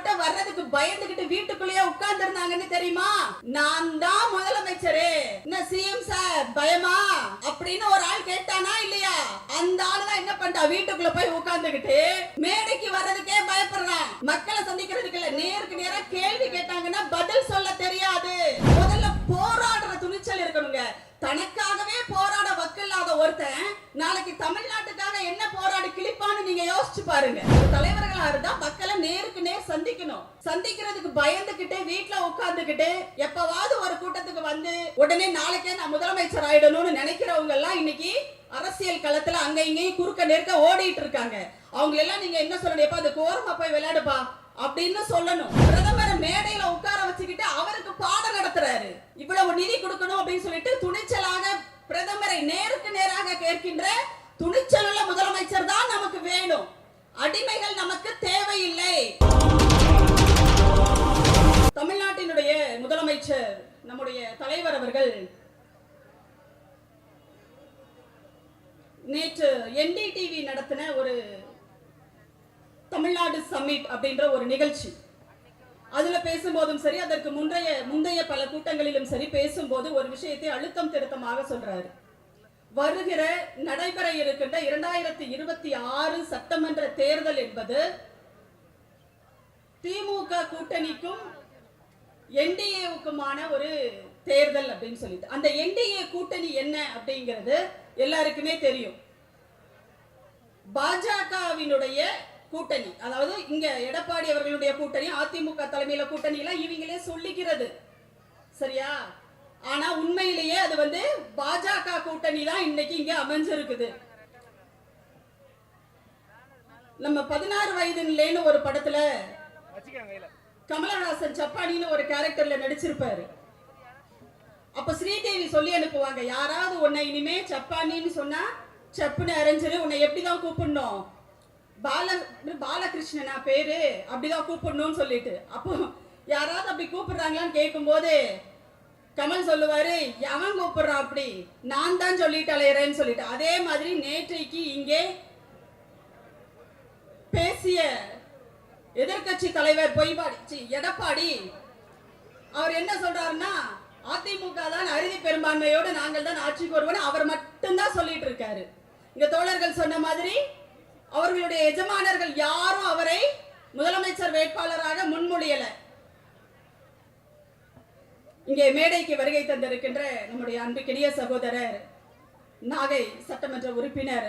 மட்டும் வர்றதுக்கு பயந்துகிட்டு வீட்டுக்குள்ளேயே உட்கார்ந்து இருந்தாங்கன்னு தெரியுமா? நான் தான் முதலமைச்சரே, என்ன சிஎம் சார் பயமா அப்படின்னு ஒரு ஆள் கேட்டானா இல்லையா? அந்த ஆளு தான் என்ன பண்ணிட்டா, வீட்டுக்குள்ள போய் உட்கார்ந்துகிட்டு மேடைக்கு வர்றதுக்கே பயப்படுறான். மக்களை சந்திக்கிறதுக்கு இல்ல, நேருக்கு நேரா கேள்வி கேட்டாங்கன்னா பதில் சொல்ல தெரியாது. முதல்ல போராடுற துணிச்சல் இருக்கணுங்க. தனக்காகவே போராட வக்கில்லாத ஒருத்தன் நாளைக்கு தமிழ்நாட்டுக்காக என்ன போராடி கிளிப்பான்னு நீங்க யோசிச்சு பாருங்க. தலைவர்களா இருந்தா மக்களை நேருக்கு நேர் சந்திக்கணும். சந்திக்கிறதுக்கு பயந்துகிட்டே வீட்டுல உட்கார்ந்துகிட்டு எப்பவாவது ஒரு கூட்டத்துக்கு வந்து உடனே நாளைக்கே நான் முதலமைச்சர் ஆயிடணும்னு நினைக்கிறவங்க எல்லாம் இன்னைக்கு அரசியல் களத்துல அங்க இங்கேயும் குறுக்க நெருக்க ஓடிட்டு இருக்காங்க. அவங்க எல்லாம் நீங்க என்ன சொல்லணும், எப்ப அந்த கோரமா போய் விளையாடுப்பா அப்படின்னு சொல்லணும். பிரதமர் மேடையில உட்கார வச்சுக்கிட்டு அவருக்கு பாடம் நடத்துறாரு. இவ்வளவு நிதி கொடுக்கணும் அப்படின்னு சொல்லிட்டு துணிச்சலாக பிரதமரை நேருக்கு நேராக கேட்கின்ற துணிச்சலுள்ள முதலமைச்சர் தான் நமக்கு வேணும். அடிமைகள் நமக்கு தேவையில்லை. தமிழ்நாட்டினுடைய முதலமைச்சர் நம்முடைய தலைவர் அவர்கள் நேற்று என்டிடிவி நடத்தின ஒரு தமிழ்நாடு சம்மிட் அப்படின்ற ஒரு நிகழ்ச்சி, அதுல பேசும்போதும் சரி, அதற்கு முந்தைய பல கூட்டங்களிலும் சரி பேசும்போது ஒரு விஷயத்தை அழுத்தம் திருத்தமாக சொல்றாரு. வருகிற நடைபெற இருக்கின்ற 2026 சட்டமன்ற தேர்தல் என்பது திமுக கூட்டணிக்கும் என்டிஏவுக்குமான ஒரு தேர்தல் அப்படின்னு சொல்லிட்டு, அந்த என்டிஏ கூட்டணி என்ன அப்படிங்கிறது எல்லாருக்குமே தெரியும். பாஜகவினுடைய கூட்டணி, அதாவது இங்க எடப்பாடி அவர்களுடைய கூட்டணி, அதிமுக தலைமையில கூட்டணி எல்லாம் இவங்களே சொல்லிக்கிறது, சரியா? ஆனா உண்மையிலேயே அது வந்து பாஜக கூட்டணி தான் இன்னைக்கு இங்க அமைஞ்சிருக்குது. நம்ம 16 வயதுன்னு ஒரு படத்துல கமலஹாசன் சப்பானின்னு ஒரு கேரக்டர்ல நடிச்சிருப்பாரு. அப்ப ஸ்ரீதேவி சொல்லி அனுப்புவாங்க, யாராவது உன்னை இனிமே சப்பானின்னு சொன்னா சப்புன்னு அரைஞ்சிரு, உன்னை எப்படிதான் கூப்பிடணும், பாலகிருஷ்ணனா பேரு, அப்படிதான் கூப்பிடணும்னு சொல்லிட்டு. அப்போ யாராவது அப்படி கூப்பிடுறாங்களான்னு கேட்கும் போது கமல் சொல்லுவாரு, எவன் கூப்பிடுறான், அப்படி நான் தான் சொல்லிட்டு அலையறேன்னு சொல்லிட்டு. அதே மாதிரி நேற்றைக்கு இங்கே பேசிய எதிர்கட்சி தலைவர் எடப்பாடி அவர் என்ன சொல்றாருன்னா, அதிமுக தான் அறுதி பெரும்பான்மையோடு நாங்கள் தான் ஆட்சிக்கு வருவோம் அவர் மட்டும்தான் சொல்லிட்டு இருக்காரு. இங்க தோழர்கள் சொன்ன மாதிரி அவர்களுடைய எஜமானர்கள் யாரும் அவரை முதலமைச்சர் வேட்பாளராக முன்மொழியல. இங்கே மேடைக்கு வருகை தந்திருக்கின்ற நம்முடைய அன்புக்கினிய சகோதரர் நாகை சட்டமன்ற உறுப்பினர்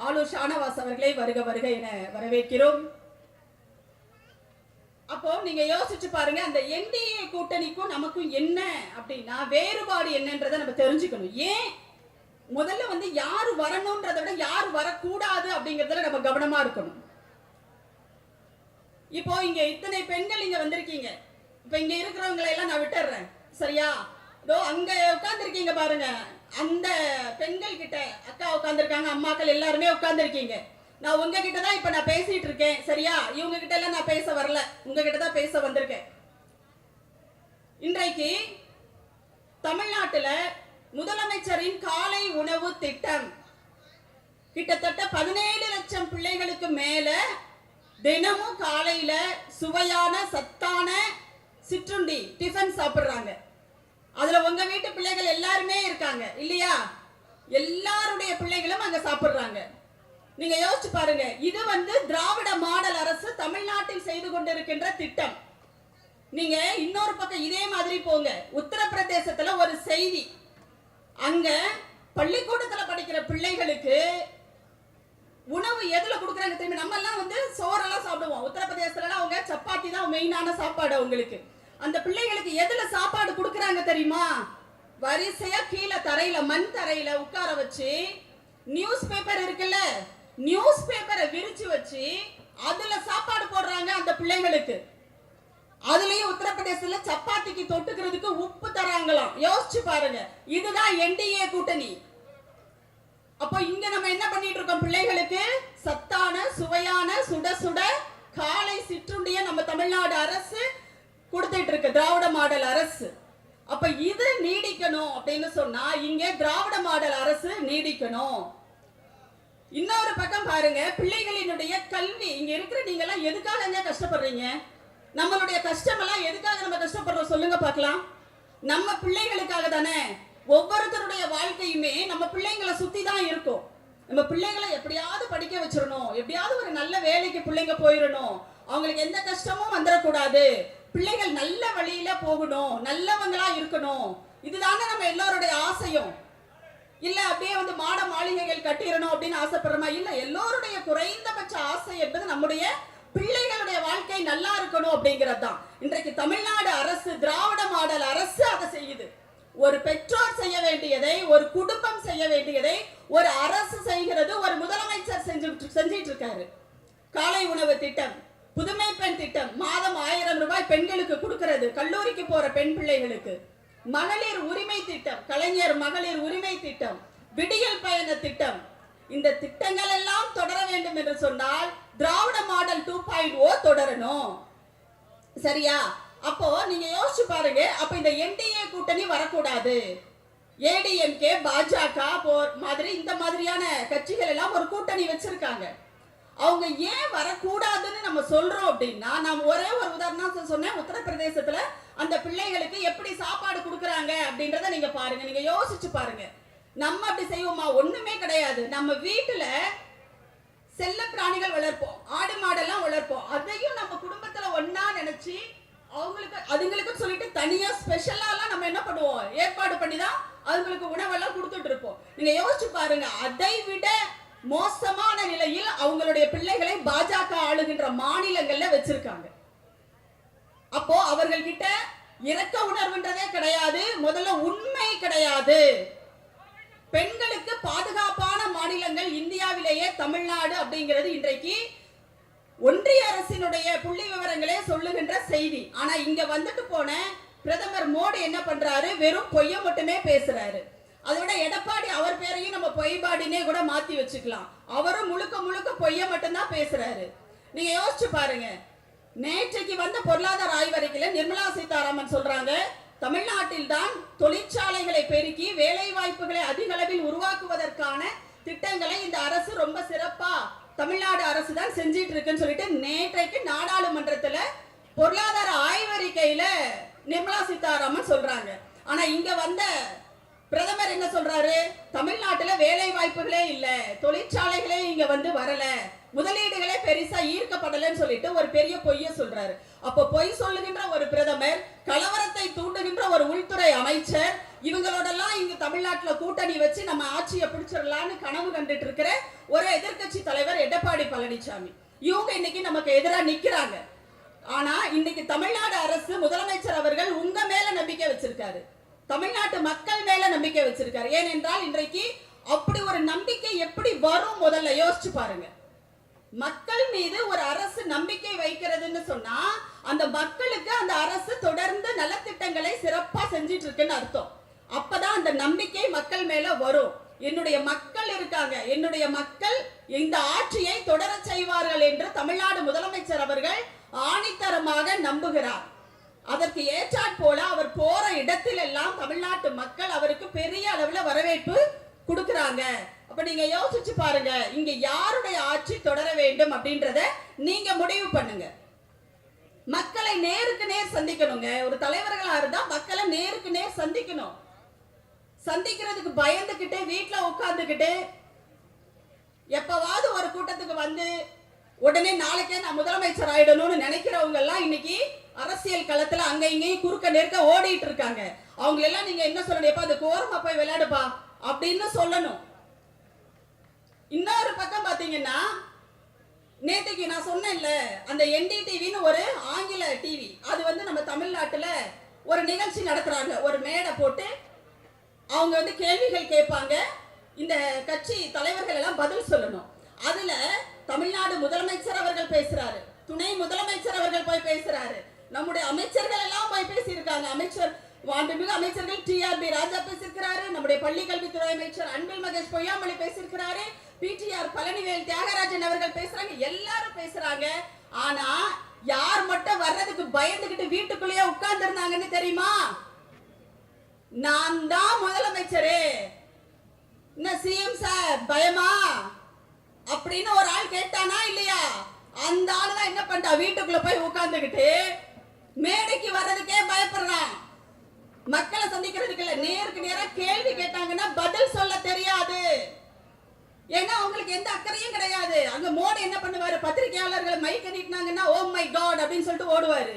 ஆலூர் ஷானவாஸ் அவர்களை வருக வருக என வரவேற்கிறோம். அப்போ நீங்க யோசிச்சு பாருங்க, அந்த என்டிஏ கூட்டணிக்கும் நமக்கும் என்ன அப்படின்னா வேறுபாடு என்னன்றதை நம்ம தெரிஞ்சுக்கணும். ஏன் முதல்ல வந்து யாரு வரணும்ன்றதை விட யாரு வரக்கூடாது அப்படிங்கறதுல நம்ம கவனமா இருக்கணும். இப்போ இங்க இத்தனை பெண்கள் இங்க வந்திருக்கீங்க. இப்ப இங்க இருக்கிறவங்களை எல்லாம் நான் விட்டுறேன், சரியா? இதோ அங்க உட்கார்ந்துருக்கீங்க பாருங்க, அந்த பெண்கள் கிட்ட அக்கா உட்கார்ந்துருக்காங்க, அம்மாக்கள் எல்லாருமே உட்கார்ந்துருக்கீங்க. நான் உங்ககிட்ட தான் இப்ப நான் பேசிட்டு இருக்கேன், சரியா? இவங்க கிட்ட எல்லாம் நான் பேச வரல, உங்ககிட்ட தான் பேச வந்திருக்கேன். இன்றைக்கு தமிழ்நாட்டுல முதலமைச்சரின் காலை உணவு திட்டம் கிட்டத்தட்ட 17 லட்சம் பிள்ளைகளுக்கு மேல தினமும் காலையில சுவையான சத்தான சிற்றுண்டி டிஃபன் சாப்பிடுறாங்க. அதுல உங்க வீட்டு பிள்ளைகள் எல்லாருமே இருக்காங்க இல்லையா? எல்லாருடைய பிள்ளைகளும் அங்க சாப்பிடுறாங்க. நீங்க யோசிச்சு பாருங்க, இது வந்து திராவிட மாடல் அரசு தமிழ்நாட்டில் செய்து கொண்டிருக்கின்ற திட்டம். நீங்க இன்னொரு பக்கம் இதே மாதிரி போங்க, உத்தரப்பிரதேசத்துல ஒரு செய்தி, அங்க பள்ளிக்கூடத்துல படிக்கிற பிள்ளைகளுக்கு உணவு எதுல கொடுக்குறாங்க தெரியுமா? நம்ம எல்லாம் வந்து சோறெல்லாம் சாப்பிடுவோம், உத்தரப்பிரதேசத்துல அவங்க சப்பாத்தி தான் மெயினான சாப்பாடு அவங்களுக்கு. அந்த பிள்ளைகளுக்கு எதுல சாப்பாடு கொடுக்குறாங்க தெரியுமா? வரிசையா கீழே தரையில மண் தரையில உட்கார வச்சு நியூஸ் பேப்பர் இருக்குல்ல, நியூஸ் பேப்பரை விரிச்சு வச்சு அதுல சாப்பாடு போடுறாங்க அந்த பிள்ளைங்களுக்கு. அதுலயும் உத்தரப்பிரதேசத்துல சப்பாத்திக்கு தொட்டுக்கிறதுக்கு உப்பு தராங்களாம். யோசிச்சு பாருங்க, இதுதான் என்டிஏ கூட்டணி. அப்போ இங்க நம்ம என்ன பண்ணிட்டு இருக்கோம்? பிள்ளைகளுக்கு சத்தான சுவையான சுட சுட காலை சிற்றுண்டிய நம்ம தமிழ்நாடு அரசு கொடுத்துட்டு இருக்கு, திராவிட மாடல் அரசு. அப்ப இது நீடிக்கணும் அப்படின்னு சொன்னா இங்க திராவிட மாடல் அரசு நீடிக்கணும். இன்னொரு பக்கம் பாருங்க, பிள்ளைகளினுடைய கல்வி, இங்க இருக்கிற நீங்க எல்லாம் எதுக்காக கஷ்டப்படுறீங்க? நம்மளுடைய கஷ்டம் எல்லாம் எதுக்காக நம்ம கஷ்டப்படுறோம் சொல்லுங்க பார்க்கலாம். நம்ம பிள்ளைகளுக்காக தானே. ஒவ்வொருத்தருடைய வாழ்க்கையுமே நம்ம பிள்ளைங்களை சுத்தி தான் இருக்கும். நம்ம பிள்ளைகளை எப்படியாவது படிக்க வச்சிடணும், எப்படியாவது ஒரு நல்ல வேலைக்கு பிள்ளைங்க போயிடணும், அவங்களுக்கு எந்த கஷ்டமும் வந்துடக்கூடாது, பிள்ளைகள் நல்ல வழியில போகணும், நல்லவங்களா இருக்கணும். இதுதானே நம்ம எல்லாருடைய ஆசையும். இல்ல அப்படியே வந்து மாட மாளிகைகள் கட்டிடணும் அப்படின்னு ஆசைப்படுறோமா? இல்ல, எல்லோருடைய குறைந்தபட்ச ஆசை என்பது நம்முடைய பிள்ளைகளுடைய வாழ்க்கை நல்லா இருக்கணும் அப்படிங்கிறது தான். இன்றைக்கு தமிழ்நாடு அரசு, திராவிட மாடல் அரசு அதை செய்யுது. ஒரு பெற்றோர் செய்ய வேண்டியதை, ஒரு குடும்பம் செய்ய வேண்டியதை ஒரு அரசு செய்கிறது, ஒரு முதலமைச்சர் செஞ்சிட்டு இருக்காரு. காலை உணவு திட்டம், புதுமை பெண் திட்டம், மாதம் 1000 ரூபாய் பெண்களுக்கு கொடுக்கிறது, கல்லூரிக்கு போற பெண் பிள்ளைகளுக்கு. மகளிர் உரிமை திட்டம், கலைஞர் மகளிர் உரிமை திட்டம், விடியல் பயண திட்டம். இந்த திட்டங்கள் எல்லாம் தொடர வேண்டும் என்று சொன்னால் திராவிட மாடல் 2.0 தொடரணும். சரியா? அப்போ நீங்க யோசிச்சு பாருங்க. அப்ப இந்த என்டிஏ கூட்டணி வரக்கூடாது. ஏடிஎம்கே, பாஜக மாதிரி இந்த மாதிரியான கட்சிகள் எல்லாம் ஒரு கூட்டணி வச்சிருக்காங்க. அவங்க ஏன் வரக்கூடாதுன்னு நம்ம சொல்றோம் அப்படின்னா, நான் ஒரே ஒரு உதாரணம் சொன்னேன். உத்தரப்பிரதேசத்துல அந்த பிள்ளைகளுக்கு எப்படி சாப்பாடு கொடுக்கறாங்க அப்படின்றத நீங்க பாருங்க. நீங்க யோசிச்சு பாருங்க. நம்ம அப்படி செய்வோமா? ஒண்ணுமே கிடையாது. நம்ம வீட்டுல செல்ல பிராணிகள் வளர்ப்போம், ஆடு மாடெல்லாம் வளர்ப்போம். அதையும் நம்ம குடும்பத்துல ஒன்னா நினைச்சு அவங்களுக்கு அதுங்களுக்கு சொல்லிட்டு தனியா ஸ்பெஷலாலாம் நம்ம என்ன பண்ணுவோம், ஏற்பாடு பண்ணி தான் அவங்களுக்கு உணவெல்லாம் கொடுத்துட்டு இருப்போம். நீங்க யோசிச்சு பாருங்க. அதை விட மோசமான நிலையில் அவங்களுடைய பிள்ளைகளை பாஜக ஆளுகின்ற மாநிலங்கள்ல வச்சிருக்காங்க. அப்போ அவர்கள் கிட்ட இரக்க உணர்வுன்றதே கிடையாது. முதல்ல உண்மை கிடையாது. பெண்களுக்கு பாதுகாப்பான மாநிலங்கள் இந்தியாவிலேயே தமிழ்நாடு அப்படிங்கிறது இன்றைக்கு ஒன்றிய அரசினுடைய புள்ளி விவரங்களே சொல்லுகின்ற செய்தி. ஆனா இங்க வந்துட்டு போன பிரதமர் மோடி என்ன பண்றாரு? வெறும் பொய்ய மட்டுமே பேசுறாரு. அதோட எடப்பாடி, அவர் பேரையும் நம்ம பொய்பாடினே கூட மாத்தி வச்சுக்கலாம். அவரும் முழுக்க முழுக்க பொய்ய மட்டும்தான் பேசுறாரு. நீங்க யோசிச்சு பாருங்க. நேற்றைக்கு வந்த பொருளாதார ஆய்வறிக்கையில நிர்மலா சீதாராமன் சொல்றாங்க, தமிழ்நாட்டில் தான் தொழிற்சாலைகளை பெருக்கி வேலை வாய்ப்புகளை அதிக அளவில் உருவாக்குவதற்கான திட்டங்களை இந்த அரசு ரொம்ப சிறப்பா தமிழ்நாடு அரசு தான் செஞ்சிட்டு இருக்குன்னு சொல்லிட்டு நேற்றைக்கு நாடாளுமன்றத்துல பொருளாதார ஆய்வறிக்கையில நிர்மலா சீதாராமன் சொல்றாங்க. ஆனா இங்க வந்த பிரதமர் என்ன சொல்றாரு? தமிழ்நாட்டுல வேலை வாய்ப்புகளே இல்ல, தொழிற்சாலைகளே இங்க வந்து வரல, முதலீடுகளே பெருசா ஈர்க்கப்படலன்னு சொல்லிட்டு ஒரு பெரிய பொய்ய சொல்றாரு. அப்ப பொய் சொல்லுகின்ற ஒரு பிரதமர், கலவரத்தை தூண்டுகின்ற ஒரு உள்துறை அமைச்சர், இவங்களோடெல்லாம் இங்க தமிழ்நாட்டுல கூட்டணி வச்சு நம்ம ஆட்சியை பிடிச்சிடலான்னு கனவு கண்டுட்டு இருக்கிற ஒரு எதிர்கட்சி தலைவர் எடப்பாடி பழனிசாமி. இவங்க இன்னைக்கு நமக்கு எதிராக நிக்கிறாங்க. ஆனா இன்னைக்கு தமிழ்நாடு அரசு, முதலமைச்சர் அவர்கள் உங்க மேல நம்பிக்கை வச்சிருக்காரு, தமிழ்நாட்டு மக்கள் மேல நம்பிக்கை வச்சிருக்காரு. ஏனென்றால் இன்றைக்கு அப்படி ஒரு நம்பிக்கை எப்படி வரும்? முதல்ல யோசிச்சு பாருங்க. மக்கள் மீது ஒரு அரசு நம்பிக்கை வைக்கிறதுன்னு சொன்னா அந்த மக்களுக்கு அந்த அரசு தொடர்ந்து நலத்திட்டங்களை சிறப்பா செஞ்சிட்டு இருக்குன்னு அர்த்தம். அப்பதான் அந்த நம்பிக்கை மக்கள் மேல வரும். என்னுடைய மக்கள் இருக்காங்க, என்னுடைய மக்கள் இந்த ஆட்சியை தொடர செய்வார்கள் என்று தமிழ்நாடு முதலமைச்சர் அவர்கள் ஆணித்தரமாக நம்புகிறார். அதற்கு ஏற்றாற் போல அவர் போற இடத்தில் எல்லாம் தமிழ்நாட்டு மக்கள் அவருக்கு பெரிய அளவுல வரவேற்பு கொடுக்கறாங்க. அப்ப நீங்க யோசிச்சு பாருங்க, இங்க யாருடைய ஆட்சி தொடர வேண்டும் அப்படின்றத நீங்க முடிவு பண்ணுங்க. மக்களை நேருக்கு நேர் சந்திக்கணுங்க. ஒரு தலைவர்களா இருந்தா மக்களை நேருக்கு நேர் சந்திக்கணும். சந்திக்கிறதுக்கு பயந்துகிட்டே வீட்டுல உட்கார்ந்துகிட்டு எப்பவாவது ஒரு கூட்டத்துக்கு வந்து உடனே நாளைக்கே நான் முதலமைச்சர் ஆயிடணும்னு நினைக்கிறவங்க எல்லாம் இன்னைக்கு அரசியல் களத்துல அங்க இங்கேயும் குறுக்க நெருக்க ஓடிட்டு இருக்காங்க. அவங்க எல்லாம் நீங்க என்ன சொல்லணும்? எப்ப அந்த கோரமா போய் விளையாடுப்பா அப்படின்னு சொல்லணும். இன்னொரு பக்கம் பாத்தீங்கன்னா, நேற்றுக்கு நான் சொன்னேன்ல, அந்த என்டிடிவின்னு ஒரு ஆங்கில டிவி, அது வந்து நம்ம தமிழ்நாட்டுல ஒரு நிகழ்ச்சி நடத்துறாங்க. ஒரு மேடை போட்டு அவங்க வந்து கேள்விகள் கேட்பாங்க. இந்த கட்சி தலைவர்கள் எல்லாம் பதில் சொல்லணும். அதுல தமிழ்நாடு முதலமைச்சர் அவர்கள் பேசுறாரு, துணை முதலமைச்சர் அவர்கள் போய் பேசுறாரு, நம்முடைய அமைச்சர்கள் எல்லாம் போய் பேசியிருக்காங்க. அமைச்சர் மாண்புமிகு அமைச்சர்கள் டிஆர்பி ராஜா பேசியிருக்கிறாரு, நம்முடைய பள்ளி கல்வித்துறை அமைச்சர் அன்பில் மகேஷ் பொய்யாமொழி பேசியிருக்கிறாரு, பிடிஆர் பழனிவேல் தியாகராஜன் அவர்கள் பேசுறாங்க, எல்லாரும் பேசுறாங்க. ஆனா யார் மட்டும் வர்றதுக்கு பயந்துகிட்டு வீட்டுக்குள்ளேயே உட்கார்ந்து இருந்தாங்கன்னு தெரியுமா? நான் தான் முதலமைச்சரே, என்ன சிஎம் சார் பயமா அப்படின்னு ஒரு ஆள் கேட்டானா இல்லையா? அந்த ஆள் தான் என்ன பண்ணிட்டா, வீட்டுக்குள்ள போய் உட்கார்ந்துகிட்டு மேடைக்கு வர்றதுக்கே பயப்படுறான். மக்களை சந்திக்கிறதுக்கு இல்ல, நேருக்கு நேரா கேள்வி கேட்டாங்கன்னா பதில் சொல்ல தெரியாது. ஏன்னா அவங்களுக்கு எந்த அக்கறையும் கிடையாது. அங்க மோடி என்ன பண்ணுவாரு, பத்திரிகையாளர்களை மைக் நீட்டினாங்கன்னா ஓ மை காட் அப்படின்னு சொல்லிட்டு ஓடுவாரு.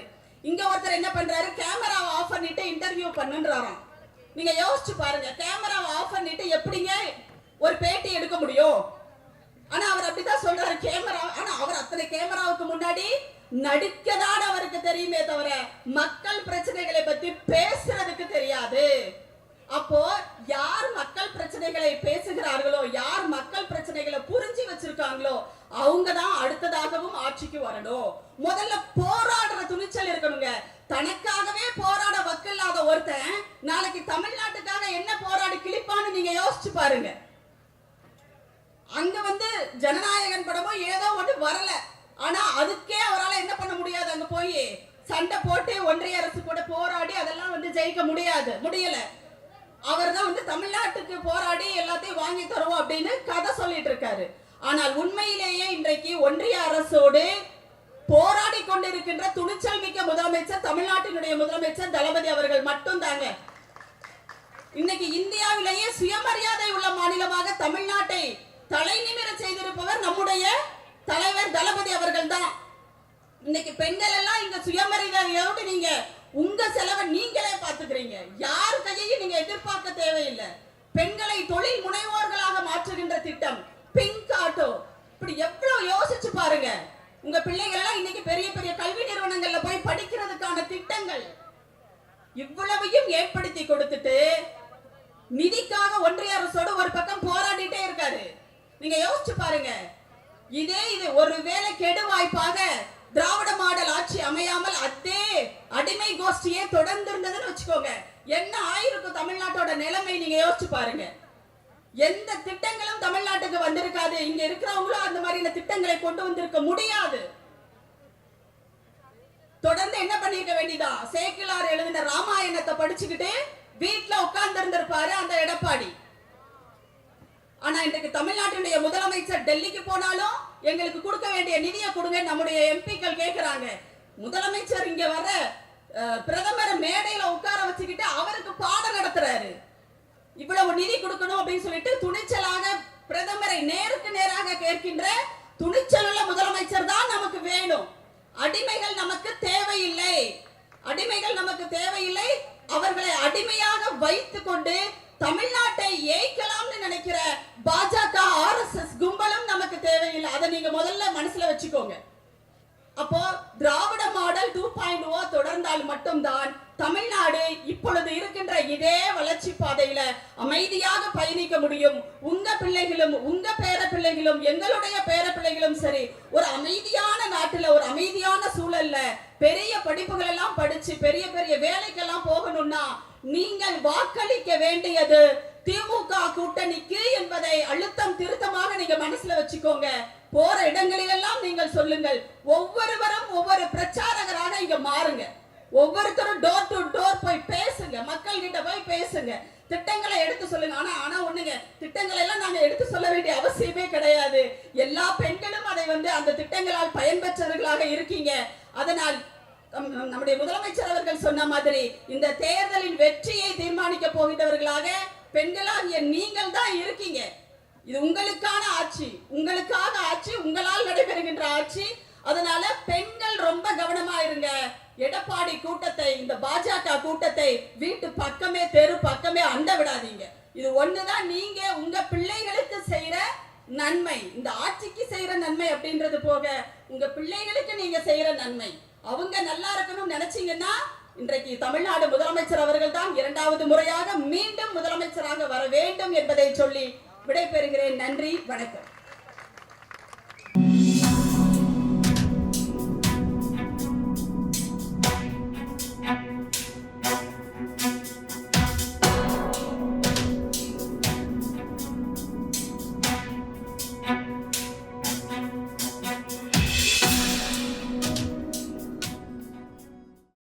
இங்க ஒருத்தர் என்ன பண்றாரு, கேமராவை ஆஃப் பண்ணிட்டு இன்டர்வியூ பண்ணுன்றாராம். நீங்க யோசிச்சு பாருங்க, கேமராவை ஆஃப் பண்ணிட்டு எப்படிங்க ஒரு பேட்டி எடுக்க முடியும்? ஆனா அவர் அப்படிதான் சொல்றாரு கேமரா. ஆனா அவர் அத்தனை கேமராவுக்கு முன்னாடி நடிக்கதான் அவருக்கு தெரியுமே தவிர மக்கள் பிரச்சனைகளை பத்தி பேசுறதுக்கு தெரியாது. அப்போ யார் மக்கள் பிரச்சனைகளை பேசுகிறார்களோ, யார் மக்கள் பிரச்சனைகளை புரிஞ்சு வச்சிருக்காங்களோ அவங்க தான் அடுத்ததாகவும் ஆட்சிக்கு வரணும். முதல்ல போராடுற துணிச்சல் இருக்கணுங்க. தனக்காகவே போராட வக்கில்லாத ஒருத்தன் நாளைக்கு தமிழ்நாட்டுக்காக என்ன போராடி கிழிப்பான்னு நீங்க யோசிச்சு பாருங்க. அங்க ஜனநாயகன் படமோ ஏதோ ஒன்று வரல, ஆனா அதுக்கே அவரால் என்ன பண்ண முடியாது. அங்க போய் சண்டை போட்டு ஒன்றிய அரசு கூட போராடி அதெல்லாம் ஜெயிக்க முடியல. அவர் தான் தமிழ்நாட்டுக்கு போராடி எல்லாத்தையும் வாங்கி தருவோம் அப்படின்னு கதை சொல்லிட்டு இருக்காரு. ஆனால் உண்மையிலேயே இன்றைக்கு ஒன்றிய அரசோடு போராடி கொண்டிருக்கின்ற துணிச்சல் மிக்க முதலமைச்சர் தமிழ்நாட்டினுடைய முதலமைச்சர் தளபதி அவர்கள் மட்டும் தாங்க. இன்னைக்கு இந்தியாவிலேயே சுயமரியாதை உள்ள மாநிலமாக தமிழ்நாட்டை தலை நிமிர செய்திருப்பவர் நம்முடைய தலைவர் தளபதி அவர்கள் தான். இன்னைக்கு பெண்கள் எல்லாம் இங்க சுயமரியாதையோடு நீங்க உங்க செலவை நீங்களே பாத்துக்கிறீங்க. யார் கையையும் நீங்க எதிர்பார்க்க தேவையில்லை. பெண்களை தொழில் முனைவோர்களாக மாற்றுகின்ற திட்டம் பிங்க் ஆட்டோ, இப்படி எவ்வளவு யோசிச்சு பாருங்க. உங்க பிள்ளைகள் எல்லாம் இன்னைக்கு பெரிய பெரிய கல்வி நிறுவனங்கள்ல போய் படிக்கிறதுக்கான திட்டங்கள் இவ்வளவையும் ஏற்படுத்தி கொடுத்துட்டு நிதிக்காக ஒன்றிய அரசோடு ஒரு பக்கம் போராடிட்டே இருக்காரு. நீங்க யோசிச்சு பாருங்க. இது ஒருவேளை கெடு வாய்ப்பாக திராவிட மாடல் ஆட்சி அமையாமல் அதே அடிமை கோஷ்டியே தொடர்ந்து இருந்ததுன்னு வச்சுக்கோங்க, என்ன ஆயிருக்கும் தமிழ்நாட்டோட நிலைமை நீங்க யோசிச்சு பாருங்க. எந்த திட்டங்களும் தமிழ்நாட்டுக்கு வந்திருக்காது. இங்க இருக்கிறவங்களும் அந்த மாதிரியான திட்டங்களை கொண்டு வந்திருக்க முடியாது. தொடர்ந்து என்ன பண்ணிருக்க வேண்டியதா, சேக்கிலார் எழுதின ராமாயணத்தை படிச்சுக்கிட்டு வீட்டுல உட்கார்ந்து இருந்திருப்பாரு அந்த எடப்பாடி. ஆனா இன்றைக்கு தமிழ்நாட்டினுடைய முதலமைச்சர் டெல்லிக்கு போனாலும் எங்களுக்கு கொடுக்க வேண்டிய நிதியை கொடுங்க நம்முடைய எம்பிக்கள் கேட்கிறாங்க. முதலமைச்சர் இங்க வர பிரதமர் மேடையில உட்கார வச்சுக்கிட்டு அவருக்கு பாடம் நடத்துறாரு. இவ்வளவு நிதி கொடுக்கணும் அப்படின்னு சொல்லிட்டு துணிச்சலாக பிரதமரை நேருக்கு நேராக கேட்கின்ற துணிச்சலுள்ள முதலமைச்சர் தான் நமக்கு வேணும். அடிமைகள் நமக்கு தேவையில்லை. அடிமைகள் நமக்கு தேவையில்லை. அவர்களை அடிமையாக வைத்துக் கொண்டு தமிழ்நாட்டை ஏய்க்கலாம்னு நினைக்கிற பாஜக ஆர்எஸ்எஸ் கும்பலும் நமக்கு தேவையில்லை. அதை நீங்க முதல்ல மனசுல வச்சுக்கோங்க. அப்போ திராவிட மாடல் 2.0 தொடர்ந்தால் மட்டும்தான் தமிழ்நாடு இப்பொழுது இருக்கின்ற இதே வளர்ச்சி பாதையில அமைதியாக பயணிக்க முடியும். உங்க பிள்ளைகளும் உங்க பேர பிள்ளைகளும் எங்களுடைய பேர பிள்ளைகளும் சரி ஒரு அமைதியான நாட்டுல ஒரு அமைதியான சூழல்ல பெரிய படிப்புகள் எல்லாம் படிச்சு பெரிய பெரிய வேலைக்கெல்லாம் போகணும்னா நீங்கள் வாக்களிக்க வேண்டியது திமுக கூட்டணிக்கு என்பதை அழுத்தம் திருத்தமாக நீங்க மனசுல வச்சுக்கோங்க. போற இடங்களிலெல்லாம் நீங்கள் சொல்லுங்கள். ஒவ்வொருவரும் ஒவ்வொரு பிரச்சாரகராக இங்க மாறுங்க. ஒவ்வொருத்தரும் டோர் டு டோர் போய் பேசுங்க, மக்கள் கிட்ட போய் பேசுங்க, திட்டங்களை எடுத்து சொல்லுங்க. ஆனா ஒண்ணுங்க, திட்டங்களை எல்லாம் நாங்க எடுத்து சொல்ல வேண்டிய அவசியமே கிடையாது. எல்லா பெண்களும் அதை அந்த திட்டங்களால் பயன்பெற்றவர்களாக இருக்கீங்க. அதனால் நம்முடைய முதலமைச்சர் அவர்கள் சொன்ன மாதிரி இந்த தேர்தலின் வெற்றியை தீர்மானிக்க போகின்றவர்களாக பெண்களாகிய நீங்கள் தான் இருக்கீங்க. இது உங்களுக்கான ஆட்சி, உங்களுக்காக ஆட்சி, உங்களால் நடைபெறுகின்ற ஆட்சி. அதனால பெண்கள் ரொம்ப கவனமா இருங்க. எடப்பாடி கூட்டத்தை, இந்த பாஜக கூட்டத்தை வீட்டு பக்கமே தெரு பக்கமே அண்ட விடாதீங்க. இது ஒண்ணுதான் நீங்க உங்க பிள்ளைகளுக்கு செய்யற நன்மை. இந்த ஆட்சிக்கு செய்யற நன்மை அப்படின்றது போக உங்க பிள்ளைகளுக்கு நீங்க செய்யற நன்மை. அவங்க நல்லா இருக்கணும்னு நினைச்சீங்கன்னா இன்றைக்கு தமிழ்நாடு முதலமைச்சர் அவர்கள் தான் 2வது முறையாக மீண்டும் முதலமைச்சராக வர வேண்டும் என்பதை சொல்லி விடைபெறுகிறேன். நன்றி, வணக்கம்.